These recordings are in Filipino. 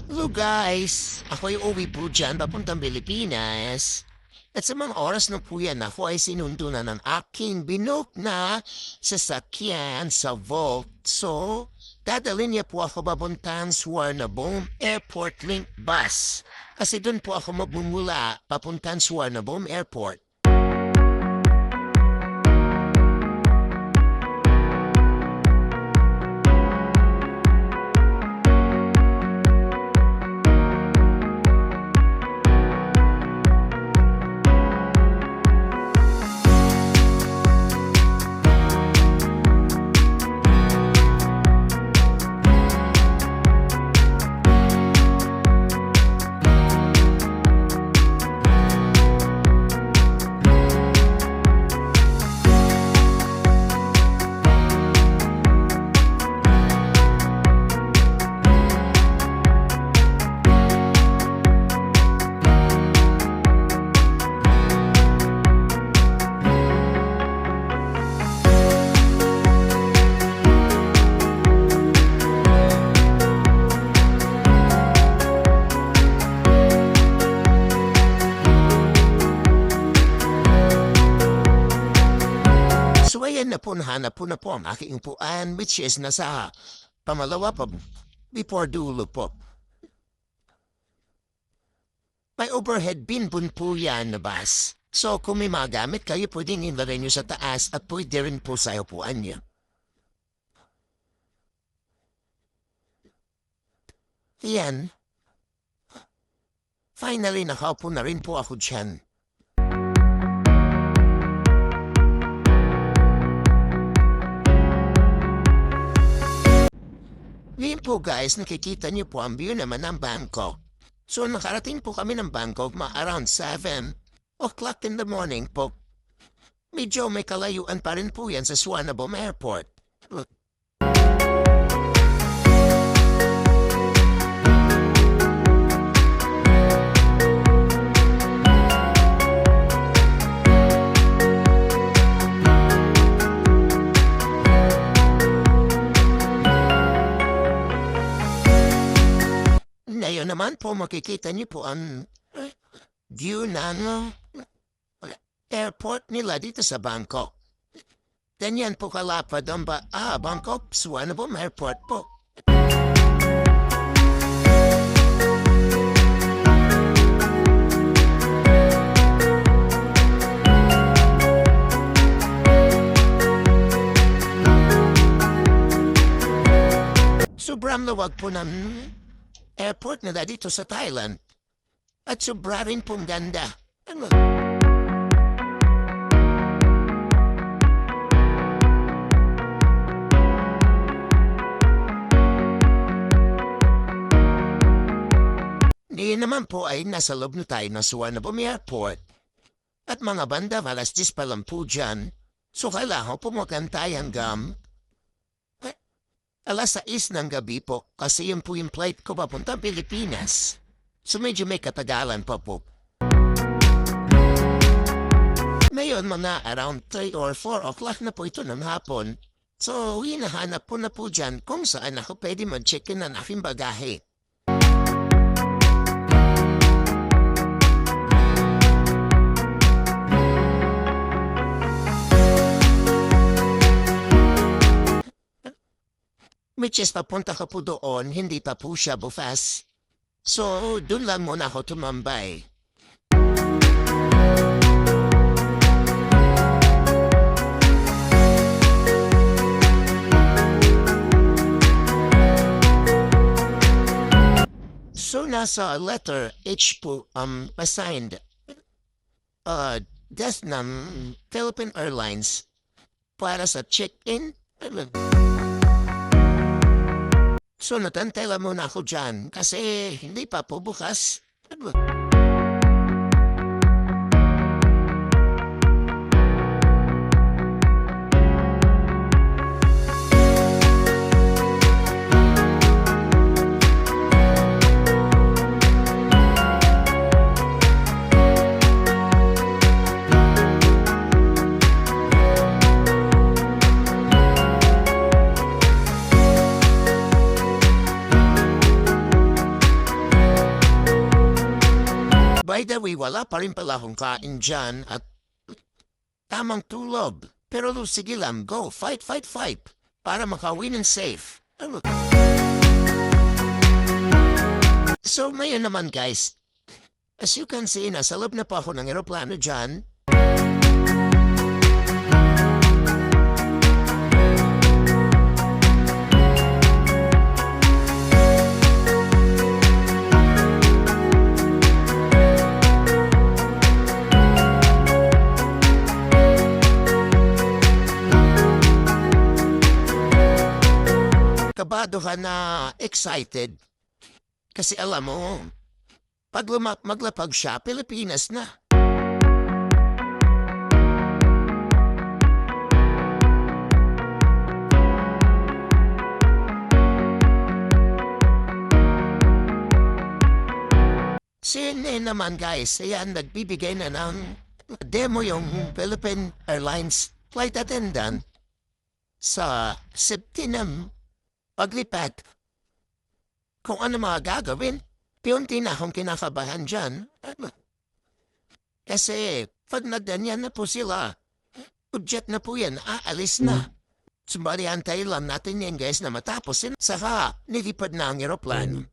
Hello guys! Ako'y uwi po dyan papuntang Pilipinas. At sa mga oras na po yan, ako ay sinundo na ng aking binok na sasakyan sa Volt. So, dadalhin niya po ako papuntang Suvarnabhumi Airport Link Bus. Kasi doon po ako magmumula papuntang Suvarnabhumi Airport. So ayan na po, nahanap po na po ang aking upuan, which is nasa pamalawa pa before dulo po. May overhead bin po yan na bus. So kung may mga gamit kayo, pwedeng ilagay nyo sa taas at pwede rin po sa upuan nyo. Yan. Finally, nakaupo na rin po ako dyan. Ngayon po guys, nakikita niyo po ang view naman ng Bangkok. So nakarating po kami ng Bangkok around 7 o'clock in the morning po. Medyo may kalayuan pa rin po yan sa Suvarnabhumi Airport. Ngayon naman po makikita niyo po ang view ng airport nila dito sa Bangkok. Ganyan po kalapad ang Bangkok Suvarnabhumi Airport po. Sobrang luwag po ng airport nila dito sa Thailand. At sobra rin pong ganda. Ano? Ngayon naman po ay nasa loob na tayo ng Suvarnabhumi Airport. At mga banda, alas 10 pa lang po dyan. So kailangan pumakantay hanggang alas 6 ng gabi po kasi yun po yung flight ko papunta Pilipinas. So medyo may katagalan pa po. Ngayon mga around 3 or 4 o'clock na po ito ng hapon. So hinahanap po na po dyan kung saan ako pwede mag-check-in ng aking bagahe. Which is papunta ka po doon, hindi pa po siya bukas. So, doon lang muna ako tumambay. So, nasa letter H po assigned desk ng Philippine Airlines para sa check-in. So natantay lang muna ako dyan kasi hindi pa po bukas. By the way, wala pa rin pala akong kain dyan at tamang tulog. Pero sige lang, go, fight, fight, fight. Para makawin and safe. So ngayon naman guys, as you can see, nasa loob na po ako ng aeroplano dyan. Kabado ka na excited. Kasi alam mo, pag maglapag siya, Pilipinas na. CNN naman guys, ayan, nagbibigay na ng demo yung Philippine Airlines flight attendant sa September paglipat. Kung ano mga gagawin, piunti na akong kinakabahan dyan. Kasi pag nagdanyan na po sila, budget na po yan, aalis na. Sumbali antayin lang natin yan guys na matapos yun. Saka nilipad na ang aeroplano.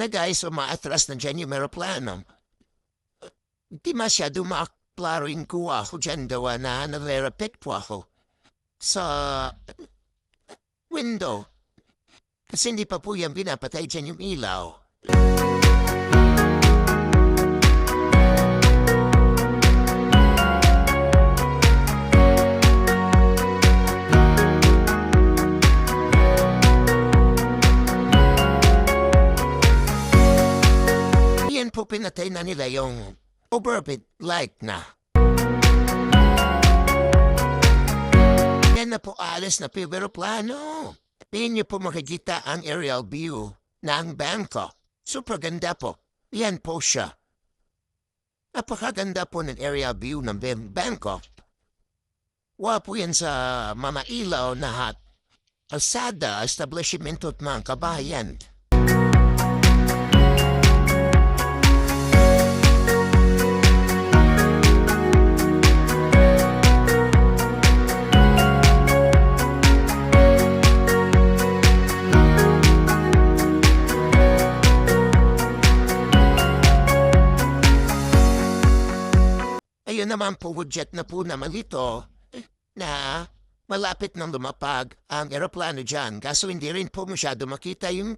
Na guys, umaatras na dyan yung aeroplano. Di masyado makaklaro yung kuha ko dyan daw na naverapit po ako sa window. Kasi hindi pa po yan pinapatay dyan yung ilaw. Po pinatay na nila yung overbit light na. Yan na po alas na aeroplano. Tingin niyo po makikita ang aerial view ng Bangkok. Super ganda po. Yan po siya. Napakaganda po ng aerial view ng Bangkok. Wapo yan sa mga ilaw na kalsada, establishment at mga kabayan. Ayun naman po, jet na po naman ito na malapit nang lumapag ang aeroplano dyan. Kaso hindi rin po masyado makita yung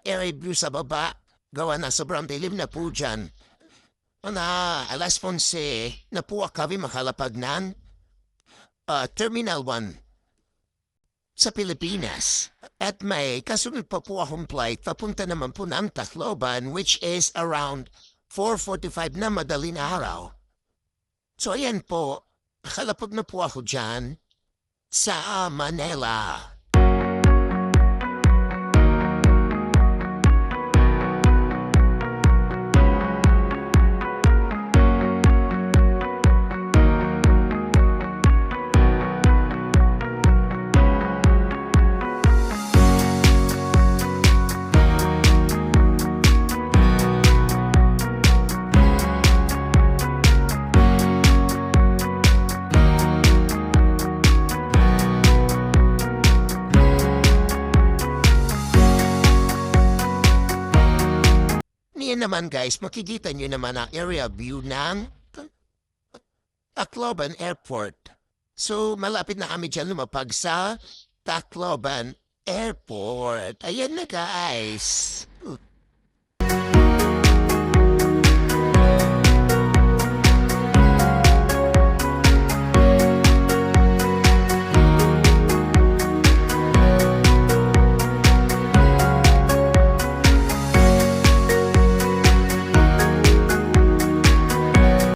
air view sa baba. Gawa na sobrang dilim na po dyan. Alas 11 na po kami makalapag ng Terminal 1 sa Pilipinas. At may kasunod pa po akong flight papunta naman po ng Tacloban, which is around 4:45 na madaling araw. So ayan po, nakalapag na po ako dyan sa Manila. Yan naman guys, makikita nyo naman ang area view ng Tacloban Airport. So malapit na kami dyan lumapag sa Tacloban Airport. Ayan na guys.